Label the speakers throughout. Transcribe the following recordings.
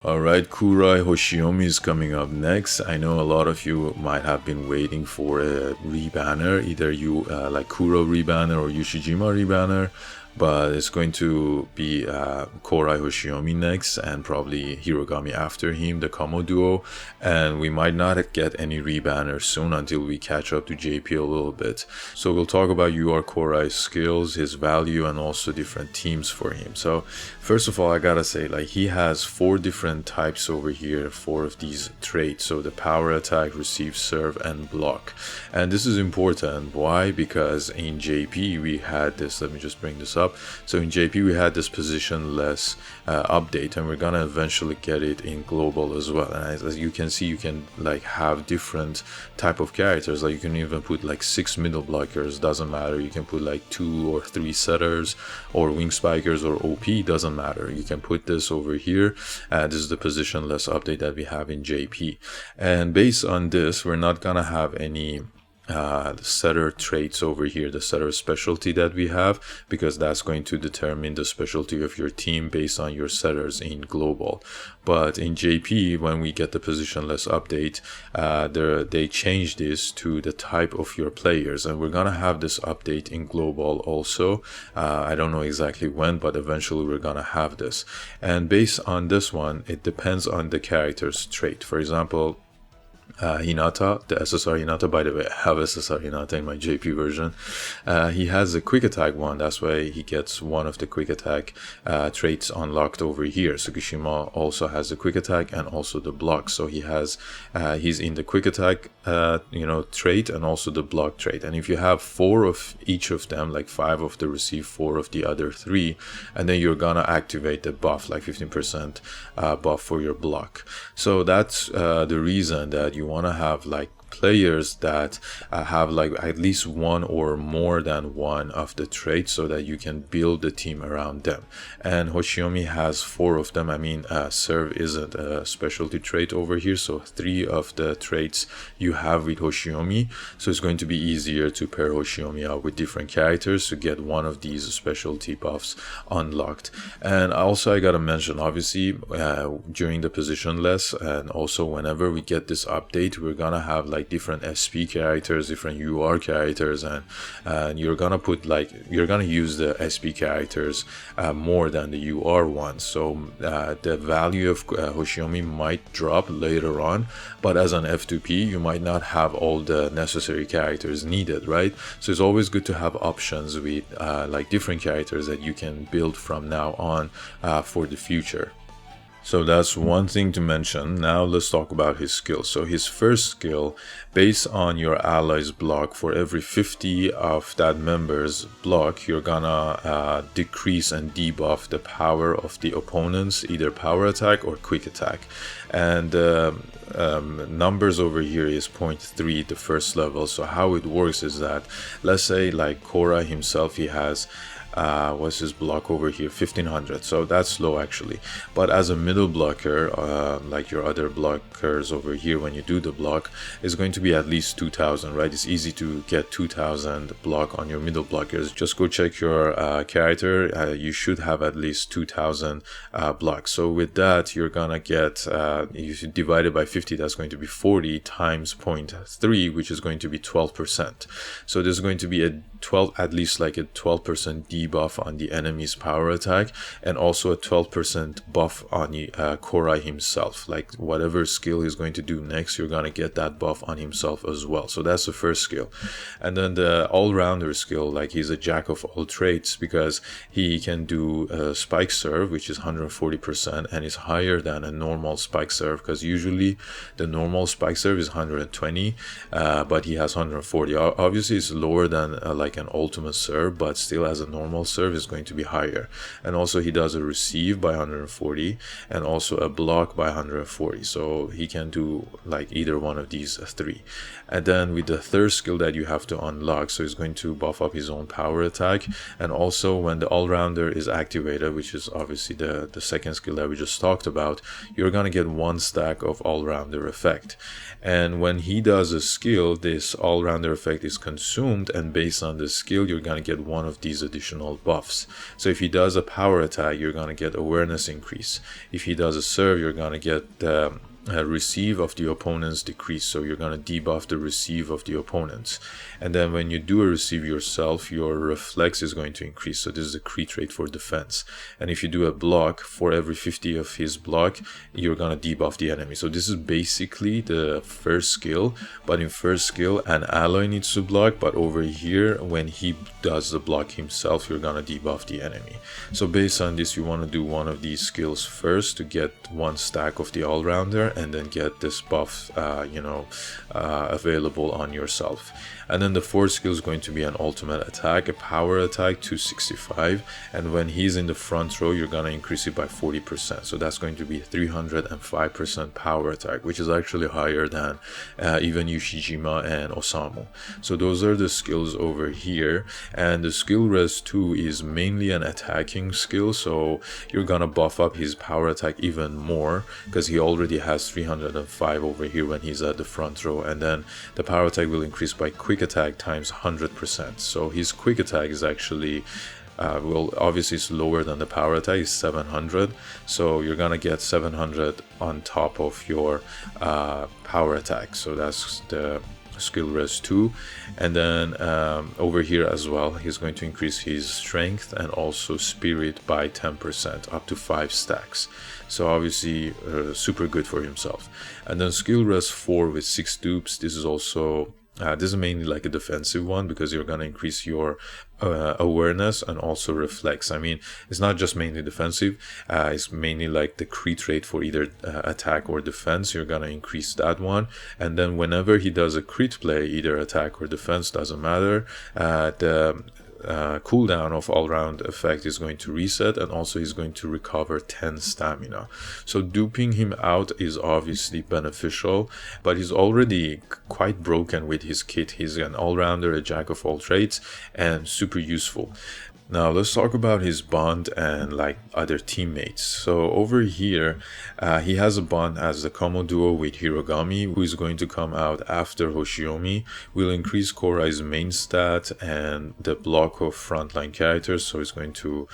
Speaker 1: Alright, Korai Hoshiumi is coming up next. I know a lot of you might have been waiting for a rebanner, either you like Kuro rebanner or Yushijima rebanner, but it's going to be Korai Hoshiumi next and probably Hirugami after him, the Kamo duo, and we might not get any rebanners soon until we catch up to JP a little bit. So we'll talk about UR Korai's skills, his value, and also different teams for him. So first of all, I gotta say, like, he has 4 different types over here, 4 of these traits. So the power attack, receive, serve, and block. And this is important. Why? Because in JP we had this, let me just bring this up. So in JP we had this positionless update, and we're gonna eventually get it in global as well. And as you can see, you can like have different type of characters. Like you can even put like 6 middle blockers, doesn't matter. You can put like 2 or 3 setters or wing spikers or OP, doesn't matter. You can put this over here. This is the positionless update that we have in JP, and based on this we're not gonna have any setter traits over here, the setter specialty that we have, because that's going to determine the specialty of your team based on your setters in global. But in JP, when we get the positionless update, they change this to the type of your players, and we're gonna have this update in global also. I don't know exactly when, but eventually we're gonna have this. And based on this one, it depends on the character's trait. For example, Hinata, the SSR Hinata, by the way, I have SSR Hinata in my JP version. He has a quick attack one, that's why he gets one of the quick attack traits unlocked over here. Tsukishima also has a quick attack and also the block, so he has he's in the quick attack trait and also the block trait. And if you have 4 of each of them, like 5 of the receive, 4 of the other 3, and then you're gonna activate the buff, like 15% buff for your block. So that's the reason that you want to have like players that have like at least 1 or more than 1 of the traits, so that you can build the team around them. And Hoshiumi has 4 of them. I mean, serve isn't a specialty trait over here, so 3 of the traits you have with Hoshiumi, so it's going to be easier to pair Hoshiumi out with different characters to get one of these specialty buffs unlocked. And also I gotta mention, obviously during the positionless and also whenever we get this update, we're gonna have like different SP characters, different UR characters, and you're gonna use the SP characters more than the UR ones. So the value of Hoshiumi might drop later on, but as an F2P you might not have all the necessary characters needed, right? So it's always good to have options with like different characters that you can build from now on for the future. So that's one thing to mention. Now let's talk about his skills. So his first skill, based on your ally's block, for every 50 of that member's block, you're gonna decrease and debuff the power of the opponent's either power attack or quick attack. And numbers over here is 0.3, the first level. So how it works is that, let's say like Korai himself, he has what's his block over here, 1500, so that's low actually. But as a middle blocker, like your other blockers over here, when you do the block, is going to be at least 2000, right? It's easy to get 2000 block on your middle blockers. Just go check your character, you should have at least 2000 blocks. So with that, you're gonna get, if you divide it by 50, that's going to be 40 times 0.3, which is going to be 12%. So there's going to be a 12, at least like a 12% debuff on the enemy's power attack, and also a 12% buff on Korai himself. Like whatever skill he's going to do next, you're gonna get that buff on himself as well. So that's the first skill. And then the all-rounder skill, like he's a jack of all trades, because he can do spike serve, which is 140%, and is higher than a normal spike serve, because usually the normal spike serve is 120, but he has 140. Obviously it's lower than like an ultimate serve, but still as a normal serve is going to be higher. And also he does a receive by 140 and also a block by 140, so he can do like either one of these 3. And then with the third skill that you have to unlock, so he's going to buff up his own power attack, and also when the all-rounder is activated, which is obviously the second skill that we just talked about, you're gonna get 1 stack of all-rounder effect. And when he does a skill, this all-rounder effect is consumed, and based on the skill, you're gonna get one of these additional buffs. So if he does a power attack, you're gonna get awareness increase. If he does a serve, you're gonna get receive of the opponents decrease, so you're going to debuff the receive of the opponents. And then when you do a receive yourself, your reflex is going to increase, so this is a crit rate for defense. And if you do a block, for every 50 of his block, you're going to debuff the enemy. So this is basically the first skill, but in first skill an ally needs to block, but over here when he does the block himself, you're going to debuff the enemy. So based on this, you want to do one of these skills first to get one stack of the all-rounder, and then get this buff available on yourself. And then the fourth skill is going to be an ultimate attack, a power attack, 265, and when he's in the front row, you're gonna increase it by 40%, so that's going to be 305% power attack, which is actually higher than even Ushijima and Osamu. So those are the skills over here, and the skill res 2 is mainly an attacking skill, so you're gonna buff up his power attack even more because he already has 305 over here when he's at the front row, and then the power attack will increase by quick attack times 100%. So his quick attack is actually well, obviously it's lower than the power attack, is 700, so you're gonna get 700 on top of your power attack. So that's the skill res 2. And then over here as well, he's going to increase his strength and also spirit by 10%, up to 5 stacks. So obviously super good for himself. And then skill res 4 with 6 dupes. This is also this is mainly like a defensive one, because you're going to increase your awareness and also reflex. I mean, it's not just mainly defensive, it's mainly like the crit rate for either attack or defense. You're going to increase that one, and then whenever he does a crit play, either attack or defense, doesn't matter, the cooldown of all-round effect is going to reset, and also he's going to recover 10 stamina. So duping him out is obviously beneficial, but he's already quite broken with his kit. He's an all-rounder, a jack of all trades, and super useful. Now let's talk about his bond and like other teammates. So over here, he has a bond as the Komo duo with Hirugami, who is going to come out after Hoshiumi. Will increase Korai's main stat and the block of frontline characters, so it's going to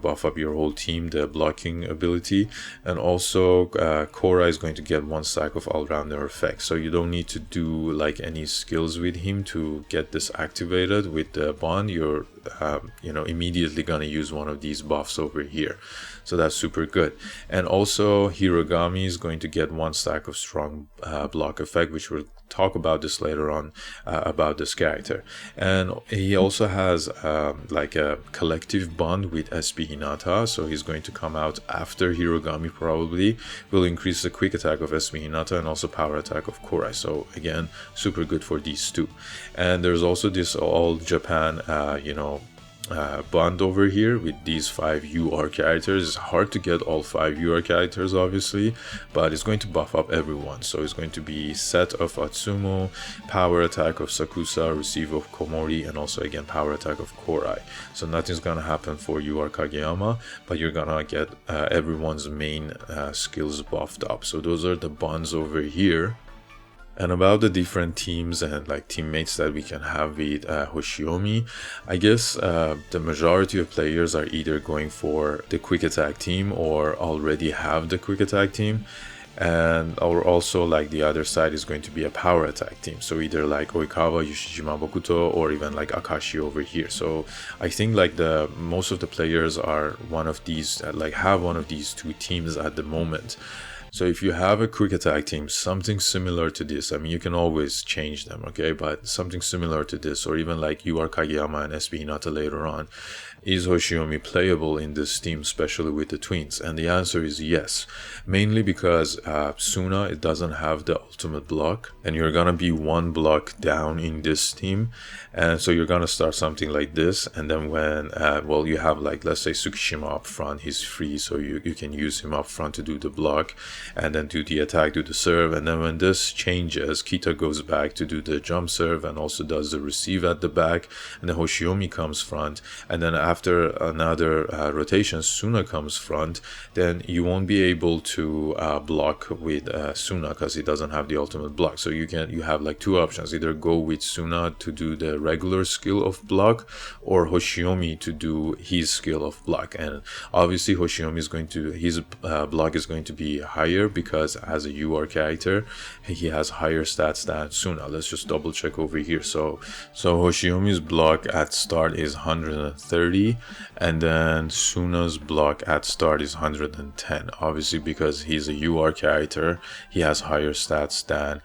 Speaker 1: buff up your whole team, the blocking ability. And also Korai is going to get 1 stack of all-rounder effects, so you don't need to do like any skills with him to get this activated. With the bond, you're immediately gonna use one of these buffs over here, so that's super good. And also Hirugami is going to get 1 stack of strong block effect, which we'll talk about this later on about this character. And he also has like a collective bond with SP Hinata, so he's going to come out after Hirugami probably. Will increase the quick attack of SP Hinata and also power attack of Korai, so again super good for these two. And there's also this all Japan bond over here with these 5 UR characters. It's hard to get all 5 UR characters obviously, but it's going to buff up everyone. So it's going to be set of Atsumo, power attack of Sakusa, receive of Komori, and also again power attack of Korai. So nothing's gonna happen for UR Kageyama, but you're gonna get everyone's main skills buffed up. So those are the bonds over here. And about the different teams and like teammates that we can have with Hoshiumi, I guess the majority of players are either going for the quick attack team or already have the quick attack team, and or also like the other side is going to be a power attack team, so either like Oikawa, Yushijima, Bokuto, or even like Akashi over here. So I think like the most of the players are one of these, like have one of these two teams at the moment. So if you have a quick attack team, something similar to this, I mean, you can always change them, okay? But something similar to this, or even like UR Kageyama and SP Hinata later on, is Hoshiumi playable in this team, especially with the twins? And the answer is yes. Mainly because Suna, it doesn't have the ultimate block, and you're gonna be 1 block down in this team. And so you're gonna start something like this, and then when, you have like, let's say Tsukishima up front, he's free, so you can use him up front to do the block. and then do the attack, do the serve, and then when this changes, Kita goes back to do the jump serve and also does the receive at the back, and then Hoshiumi comes front, and then after another rotation, Suna comes front. Then you won't be able to block with Suna because he doesn't have the ultimate block. So you have like two options: either go with Suna to do the regular skill of block, or Hoshiumi to do his skill of block. And obviously Hoshiumi is going to, his block is going to be higher because as a UR character he has higher stats than Suna. Let's just double check over here. So Hoshiomi's block at start is 130, and then Suna's block at start is 110. Obviously because he's a UR character, he has higher stats than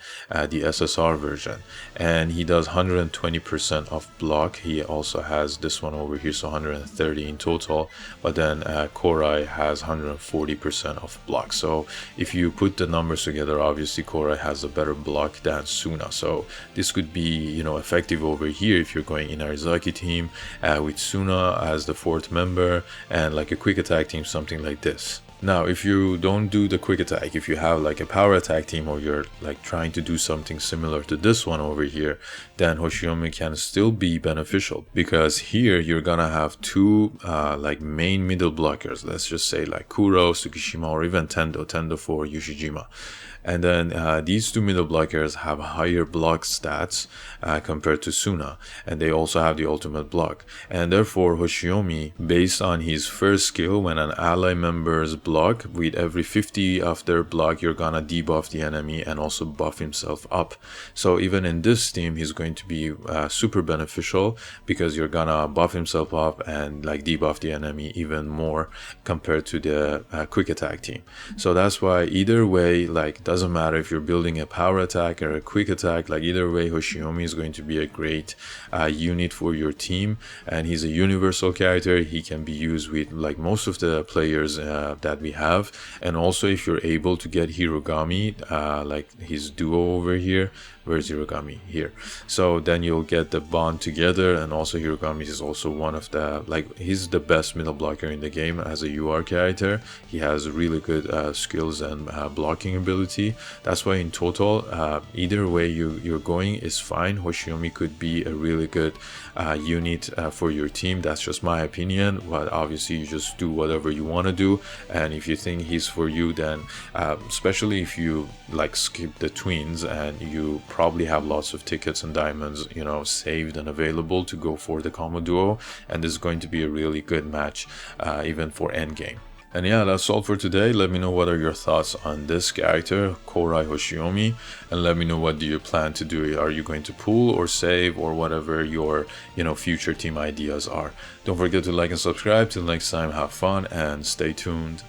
Speaker 1: the SSR version, and he does 120% of block. He also has this one over here, so 130 in total, but then Korai has 140% of block. So if you put the numbers together, obviously Korai has a better block than Suna. So this could be, you know, effective over here if you're going in Arizaki team with Suna as the fourth member and like a quick attack team, something like this. Now, if you don't do the quick attack, if you have like a power attack team, or you're like trying to do something similar to this one over here, then Hoshiomi can still be beneficial, because here you're gonna have two like main middle blockers. Let's just say like Kuro, Tsukishima, or even Tendo for Yoshijima. And then these two middle blockers have higher block stats compared to Suna, and they also have the ultimate block. And therefore Hoshiomi, based on his first skill, when an ally member's block, with every 50 of their block you're gonna debuff the enemy and also buff himself up. So even in this team he's going to be super beneficial, because you're gonna buff himself up and like debuff the enemy even more compared to the quick attack team. So that's why either way, like, doesn't matter if you're building a power attack or a quick attack, like either way Hoshiomi is going to be a great unit for your team. And he's a universal character. He can be used with like most of the players that we have. And also if you're able to get hirugami, like his duo over here, where's hirugami? Here. So then you'll get the bond together. And also hirugami is also one of the, like, he's the best middle blocker in the game as a UR character. He has really good skills and blocking ability. That's why in total, either way you're going is fine. Hoshiomi could be a really good unit for your team. That's just my opinion, but obviously you just do whatever you want to do. And if you think he's for you, then especially if you like skip the twins and you probably have lots of tickets and diamonds, you know, saved and available to go for the combo duo, and this is going to be a really good match even for endgame. And yeah, that's all for today. Let me know what are your thoughts on this character, Korai Hoshiumi, and let me know what do you plan to do. Are you going to pull or save or whatever your, you know, future team ideas are. Don't forget to like and subscribe. Till next time, have fun and stay tuned.